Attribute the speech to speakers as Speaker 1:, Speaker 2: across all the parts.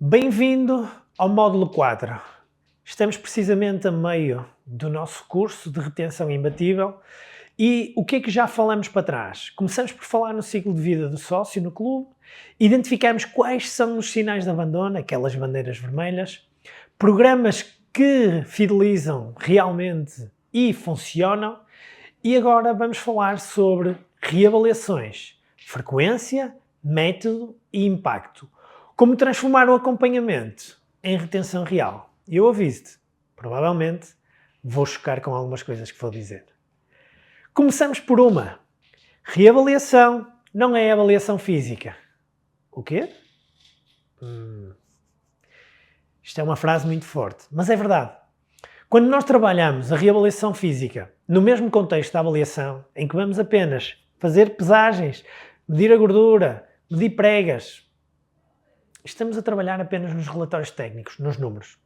Speaker 1: Bem-vindo ao módulo 4. Estamos precisamente a meio do nosso curso de retenção imbatível e o que é que já falamos para trás? Começamos por falar no ciclo de vida do sócio no clube, identificamos quais são os sinais de abandono, aquelas bandeiras vermelhas, programas que fidelizam realmente e funcionam, e agora vamos falar sobre reavaliações, frequência, método e impacto. Como transformar o acompanhamento em retenção real? Eu aviso-te, provavelmente vou chocar com algumas coisas que vou dizer. Começamos por uma. Reavaliação não é avaliação física. O quê? Isto é uma frase muito forte, mas é verdade. Quando nós trabalhamos a reavaliação física no mesmo contexto da avaliação, em que vamos apenas fazer pesagens, medir a gordura, medir pregas, estamos a trabalhar apenas nos relatórios técnicos, nos números.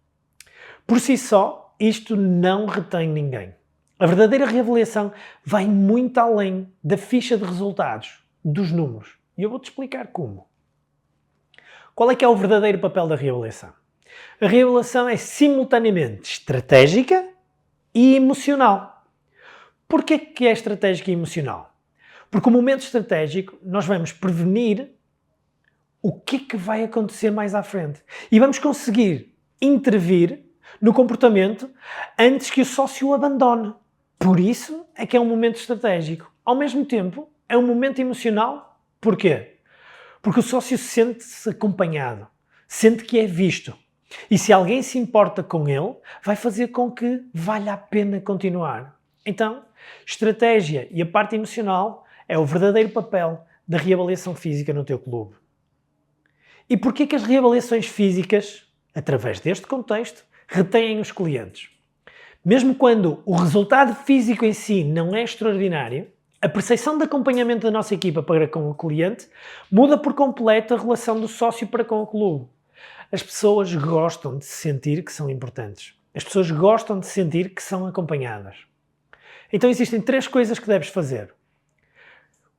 Speaker 1: Por si só, isto não retém ninguém. A verdadeira reavaliação vai muito além da ficha de resultados, dos números. E eu vou-te explicar como. Qual é que é o verdadeiro papel da reavaliação? A reavaliação é simultaneamente estratégica e emocional. Porquê que é estratégica e emocional? Porque o momento estratégico nós vamos prevenir o que é que vai acontecer mais à frente. E vamos conseguir intervir no comportamento antes que o sócio o abandone. Por isso é que é um momento estratégico. Ao mesmo tempo, é um momento emocional. Porquê? Porque o sócio sente-se acompanhado, sente que é visto. E se alguém se importa com ele, vai fazer com que valha a pena continuar. Então, estratégia e a parte emocional é o verdadeiro papel da reavaliação física no teu clube. E porquê que as reavaliações físicas, através deste contexto, retêm os clientes? Mesmo quando o resultado físico em si não é extraordinário, a percepção de acompanhamento da nossa equipa para com o cliente muda por completo a relação do sócio para com o clube. As pessoas gostam de se sentir que são importantes. As pessoas gostam de sentir que são acompanhadas. Então existem 3 coisas que deves fazer.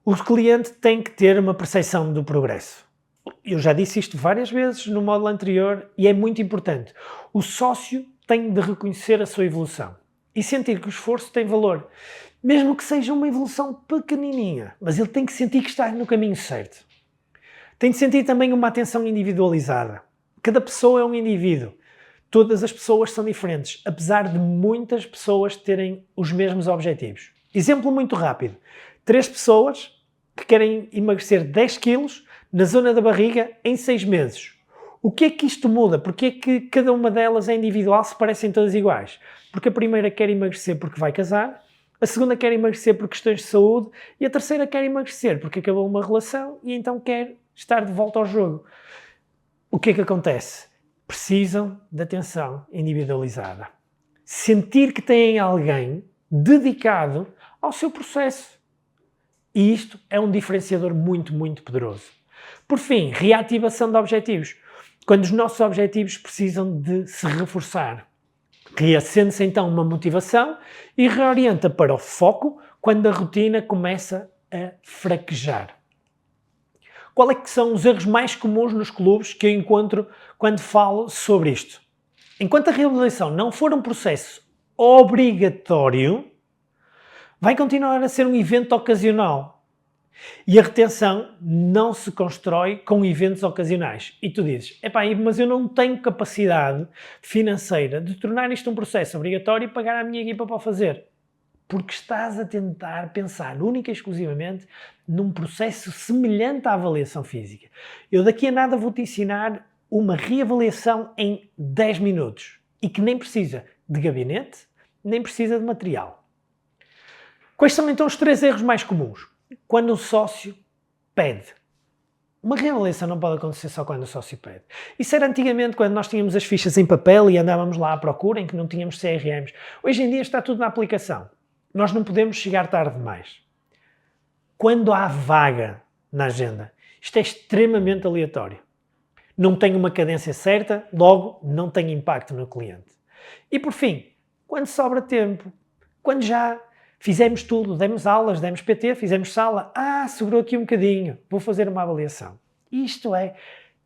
Speaker 1: O cliente tem que ter uma percepção do progresso. Eu já disse isto várias vezes no módulo anterior e é muito importante. O sócio tem de reconhecer a sua evolução e sentir que o esforço tem valor. Mesmo que seja uma evolução pequenininha, mas ele tem que sentir que está no caminho certo. Tem de sentir também uma atenção individualizada. Cada pessoa é um indivíduo. Todas as pessoas são diferentes, apesar de muitas pessoas terem os mesmos objetivos. Exemplo muito rápido. 3 pessoas que querem emagrecer 10 quilos na zona da barriga em 6 meses. O que é que isto muda? Porque é que cada uma delas é individual se parecem todas iguais? Porque a primeira quer emagrecer porque vai casar, a segunda quer emagrecer por questões de saúde e a terceira quer emagrecer porque acabou uma relação e então quer estar de volta ao jogo. O que é que acontece? Precisam de atenção individualizada. Sentir que têm alguém dedicado ao seu processo. E isto é um diferenciador muito, muito poderoso. Por fim, reativação de objetivos. Quando os nossos objetivos precisam de se reforçar. Reacende-se então uma motivação e reorienta para o foco quando a rotina começa a fraquejar. Qual é que são os erros mais comuns nos clubes que eu encontro quando falo sobre isto? Enquanto a reavaliação não for um processo obrigatório, vai continuar a ser um evento ocasional. E a retenção não se constrói com eventos ocasionais. E tu dizes, mas eu não tenho capacidade financeira de tornar isto um processo obrigatório e pagar à minha equipa para o fazer. Porque estás a tentar pensar única e exclusivamente num processo semelhante à avaliação física. Eu daqui a nada vou-te ensinar uma reavaliação em 10 minutos e que nem precisa de gabinete, nem precisa de material. Quais são então os 3 erros mais comuns? Quando o sócio pede. Uma reavaliação não pode acontecer só quando o sócio pede. Isso era antigamente quando nós tínhamos as fichas em papel e andávamos lá à procura, em que não tínhamos CRMs. Hoje em dia está tudo na aplicação. Nós não podemos chegar tarde demais. Quando há vaga na agenda, isto é extremamente aleatório. Não tem uma cadência certa, logo não tem impacto no cliente. E por fim, quando sobra tempo, quando já fizemos tudo, demos aulas, demos PT, fizemos sala, sobrou aqui um bocadinho, vou fazer uma avaliação. Isto é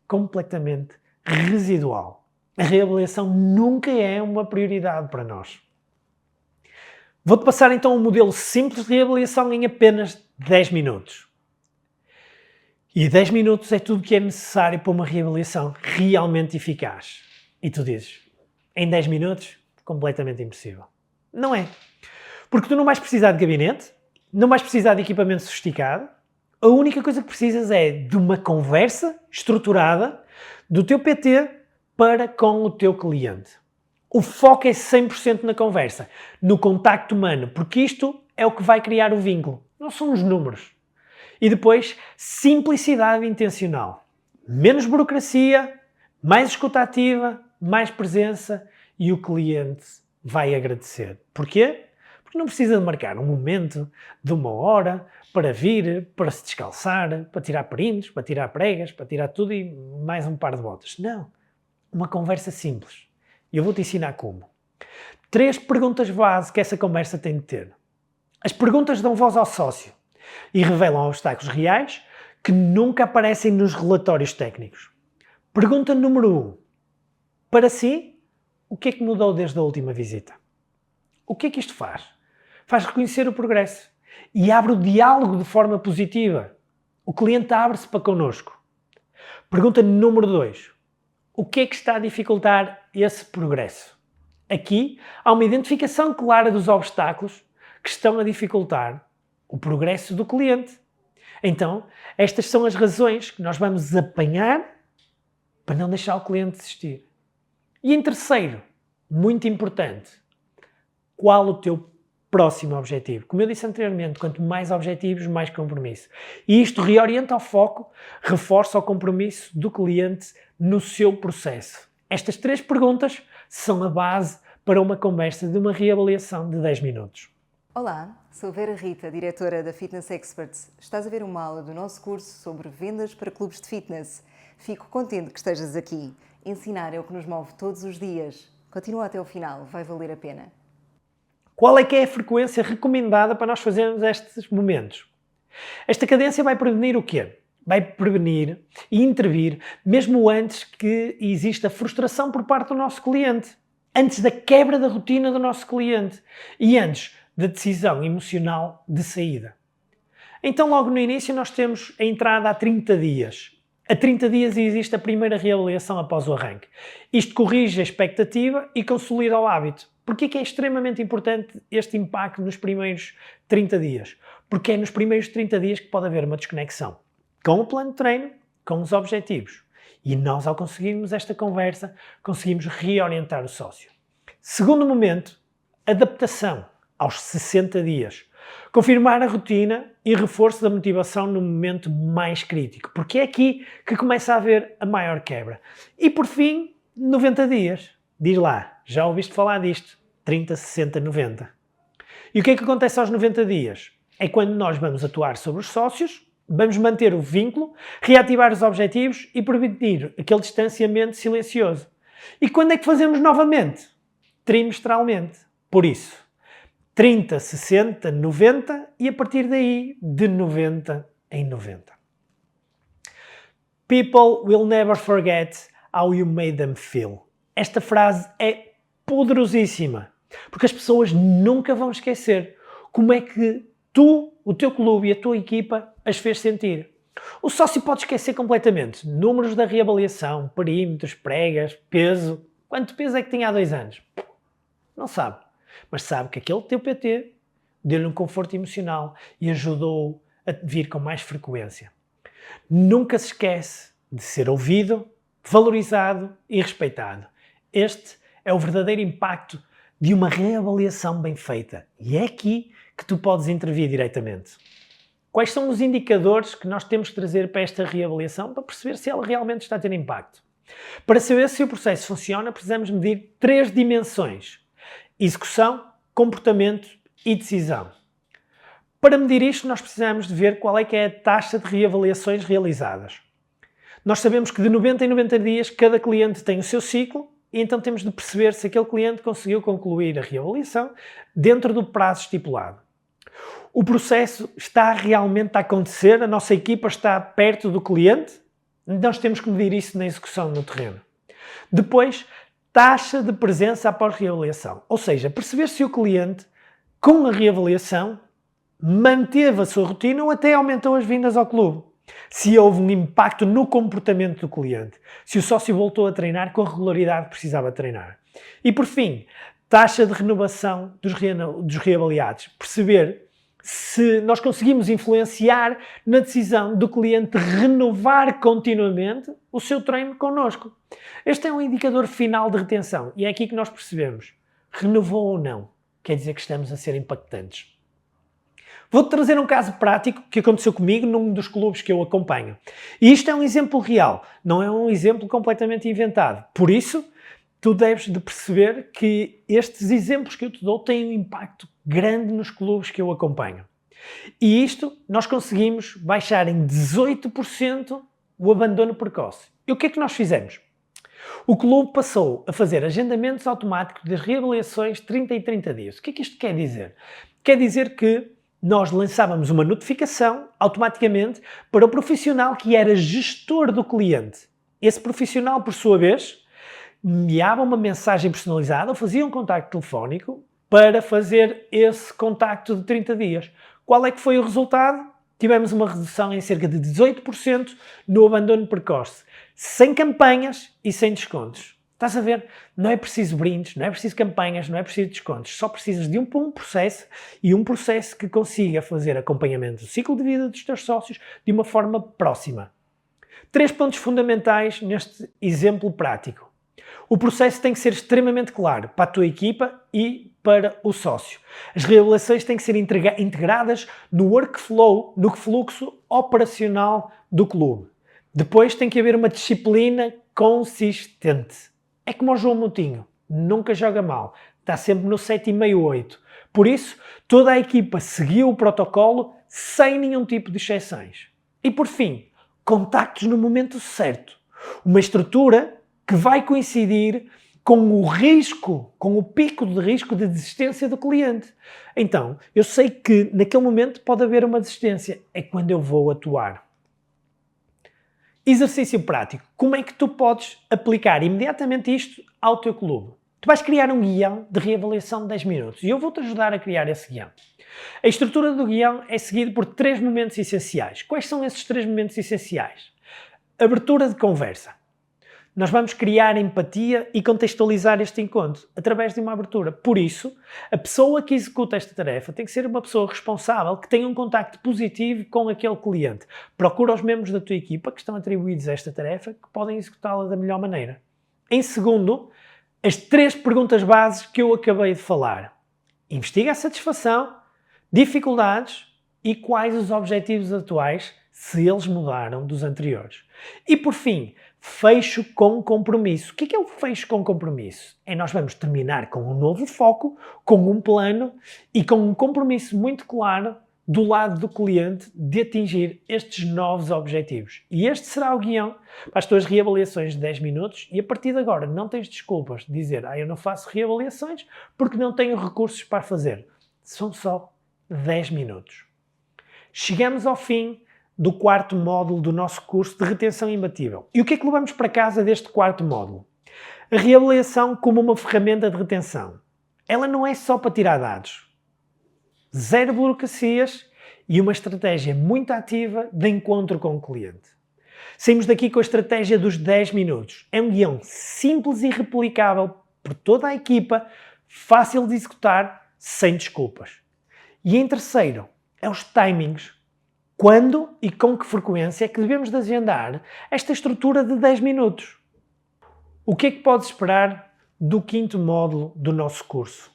Speaker 1: completamente residual. A reavaliação nunca é uma prioridade para nós. Vou-te passar então um modelo simples de reavaliação em apenas 10 minutos. E 10 minutos é tudo o que é necessário para uma reavaliação realmente eficaz. E tu dizes, em 10 minutos? Completamente impossível. Não é. Porque tu não vais precisar de gabinete, não vais precisar de equipamento sofisticado, a única coisa que precisas é de uma conversa estruturada do teu PT para com o teu cliente. O foco é 100% na conversa, no contacto humano, porque isto é o que vai criar o vínculo, não são os números. E depois, simplicidade intencional. Menos burocracia, mais escuta ativa, mais presença e o cliente vai agradecer. Porquê? Porque não precisa de marcar um momento de 1 hora para vir, para se descalçar, para tirar perintos, para tirar pregas, para tirar tudo e mais um par de botas. Não. Uma conversa simples. E eu vou-te ensinar como. 3 perguntas base que essa conversa tem de ter. As perguntas dão voz ao sócio e revelam obstáculos reais que nunca aparecem nos relatórios técnicos. Pergunta número 1. Para si, o que é que mudou desde a última visita? O que é que isto faz? Faz reconhecer o progresso e abre o diálogo de forma positiva. O cliente abre-se para connosco. Pergunta número 2. O que é que está a dificultar esse progresso? Aqui há uma identificação clara dos obstáculos que estão a dificultar o progresso do cliente. Então, estas são as razões que nós vamos apanhar para não deixar o cliente desistir. E em terceiro, muito importante, qual o teu próximo objetivo? Como eu disse anteriormente, quanto mais objetivos, mais compromisso. E isto reorienta o foco, reforça o compromisso do cliente no seu processo. Estas 3 perguntas são a base para uma conversa de uma reavaliação de 10 minutos.
Speaker 2: Olá, sou Vera Rita, diretora da Fitness Experts. Estás a ver uma aula do nosso curso sobre vendas para clubes de fitness. Fico contente que estejas aqui. Ensinar é o que nos move todos os dias. Continua até o final, vai valer a pena.
Speaker 1: Qual é que é a frequência recomendada para nós fazermos estes momentos? Esta cadência vai prevenir o quê? Vai prevenir e intervir mesmo antes que exista frustração por parte do nosso cliente, antes da quebra da rotina do nosso cliente e antes da decisão emocional de saída. Então, logo no início, nós temos a entrada a 30 dias. A 30 dias existe a primeira reavaliação após o arranque. Isto corrige a expectativa e consolida o hábito. Porquê é que é extremamente importante este impacto nos primeiros 30 dias? Porque é nos primeiros 30 dias que pode haver uma desconexão com o plano de treino, com os objetivos. E nós, ao conseguirmos esta conversa, conseguimos reorientar o sócio. Segundo momento, adaptação aos 60 dias. Confirmar a rotina e reforço da motivação no momento mais crítico, porque é aqui que começa a haver a maior quebra. E por fim, 90 dias. Diz lá, já ouviste falar disto? 30, 60, 90. E o que é que acontece aos 90 dias? É quando nós vamos atuar sobre os sócios, vamos manter o vínculo, reativar os objetivos e prevenir aquele distanciamento silencioso. E quando é que fazemos novamente? Trimestralmente. Por isso, 30, 60, 90 e a partir daí de 90 em 90. People will never forget how you made them feel. Esta frase é poderosíssima, porque as pessoas nunca vão esquecer como é que tu, o teu clube e a tua equipa as fez sentir. O sócio pode esquecer completamente números da reavaliação, perímetros, pregas, peso. Quanto peso é que tinha há 2 anos? Não sabe. Mas sabe que aquele teu PT deu-lhe um conforto emocional e ajudou a vir com mais frequência. Nunca se esquece de ser ouvido, valorizado e respeitado. Este é o verdadeiro impacto de uma reavaliação bem feita. E é aqui que tu podes intervir diretamente. Quais são os indicadores que nós temos que trazer para esta reavaliação para perceber se ela realmente está a ter impacto? Para saber se o processo funciona, precisamos medir 3 dimensões: execução, comportamento e decisão. Para medir isto, nós precisamos de ver qual é que é a taxa de reavaliações realizadas. Nós sabemos que de 90 em 90 dias cada cliente tem o seu ciclo e então temos de perceber se aquele cliente conseguiu concluir a reavaliação dentro do prazo estipulado. O processo está realmente a acontecer? A nossa equipa está perto do cliente? Nós temos que medir isso na execução no terreno. Depois, taxa de presença após reavaliação. Ou seja, perceber se o cliente, com a reavaliação, manteve a sua rotina ou até aumentou as vindas ao clube. Se houve um impacto no comportamento do cliente. Se o sócio voltou a treinar com a regularidade que precisava treinar. E por fim, taxa de renovação dos reavaliados. Perceber se nós conseguimos influenciar na decisão do cliente renovar continuamente o seu treino connosco. Este é um indicador final de retenção e é aqui que nós percebemos. Renovou ou não? Quer dizer que estamos a ser impactantes. Vou-te trazer um caso prático que aconteceu comigo num dos clubes que eu acompanho. E isto é um exemplo real, não é um exemplo completamente inventado. Por isso, tu deves de perceber que estes exemplos que eu te dou têm um impacto grande nos clubes que eu acompanho. E isto, nós conseguimos baixar em 18% o abandono precoce. E o que é que nós fizemos? O clube passou a fazer agendamentos automáticos das reavaliações 30 e 30 dias. O que é que isto quer dizer? Quer dizer que nós lançávamos uma notificação automaticamente para o profissional que era gestor do cliente. Esse profissional, por sua vez, enviava uma mensagem personalizada ou fazia um contacto telefónico para fazer esse contacto de 30 dias. Qual é que foi o resultado? Tivemos uma redução em cerca de 18% no abandono precoce, sem campanhas e sem descontos. Estás a ver? Não é preciso brindes, não é preciso campanhas, não é preciso descontos. Só precisas de um processo e um processo que consiga fazer acompanhamento do ciclo de vida dos teus sócios de uma forma próxima. 3 pontos fundamentais neste exemplo prático. O processo tem que ser extremamente claro para a tua equipa e para o sócio. As reavaliações têm que ser integradas no workflow, no fluxo operacional do clube. Depois tem que haver uma disciplina consistente. É como o João Moutinho, nunca joga mal, está sempre no 7,5, 8. Por isso, toda a equipa seguiu o protocolo sem nenhum tipo de exceções. E por fim, contactos no momento certo. Uma estrutura que vai coincidir com o risco, com o pico de risco de desistência do cliente. Então, eu sei que naquele momento pode haver uma desistência, é quando eu vou atuar. Exercício prático. Como é que tu podes aplicar imediatamente isto ao teu clube? Tu vais criar um guião de reavaliação de 10 minutos e eu vou-te ajudar a criar esse guião. A estrutura do guião é seguida por 3 momentos essenciais. Quais são esses 3 momentos essenciais? Abertura de conversa. Nós vamos criar empatia e contextualizar este encontro através de uma abertura. Por isso, a pessoa que executa esta tarefa tem que ser uma pessoa responsável, que tenha um contacto positivo com aquele cliente. Procura os membros da tua equipa que estão atribuídos a esta tarefa, que podem executá-la da melhor maneira. Em segundo, as 3 perguntas bases que eu acabei de falar. Investiga a satisfação, dificuldades e quais os objetivos atuais, se eles mudaram dos anteriores. E por fim, fecho com compromisso. O que é o fecho com compromisso? É nós vamos terminar com um novo foco, com um plano e com um compromisso muito claro do lado do cliente de atingir estes novos objetivos. E este será o guião para as tuas reavaliações de 10 minutos e a partir de agora não tens desculpas de dizer eu não faço reavaliações porque não tenho recursos para fazer. São só 10 minutos. Chegamos ao fim do 4º módulo do nosso curso de retenção imbatível. E o que é que levamos para casa deste 4º módulo? A reavaliação como uma ferramenta de retenção. Ela não é só para tirar dados. 0 burocracias e uma estratégia muito ativa de encontro com o cliente. Saímos daqui com a estratégia dos 10 minutos. É um guião simples e replicável por toda a equipa, fácil de executar, sem desculpas. E em terceiro, é os timings. Quando e com que frequência é que devemos de agendar esta estrutura de 10 minutos? O que é que podes esperar do 5º módulo do nosso curso?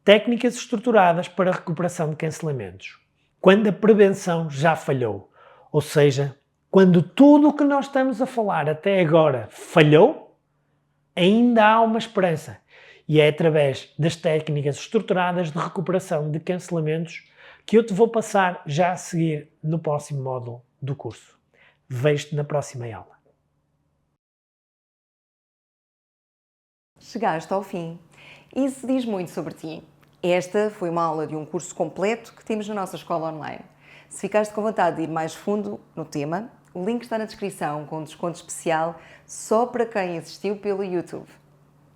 Speaker 1: Técnicas estruturadas para a recuperação de cancelamentos. Quando a prevenção já falhou. Ou seja, quando tudo o que nós estamos a falar até agora falhou, ainda há uma esperança. E é através das técnicas estruturadas de recuperação de cancelamentos que eu te vou passar já a seguir no próximo módulo do curso. Vejo-te na próxima aula.
Speaker 2: Chegaste ao fim. Isso diz muito sobre ti. Esta foi uma aula de um curso completo que temos na nossa escola online. Se ficaste com vontade de ir mais fundo no tema, O link está na descrição com um desconto especial só para quem assistiu pelo YouTube.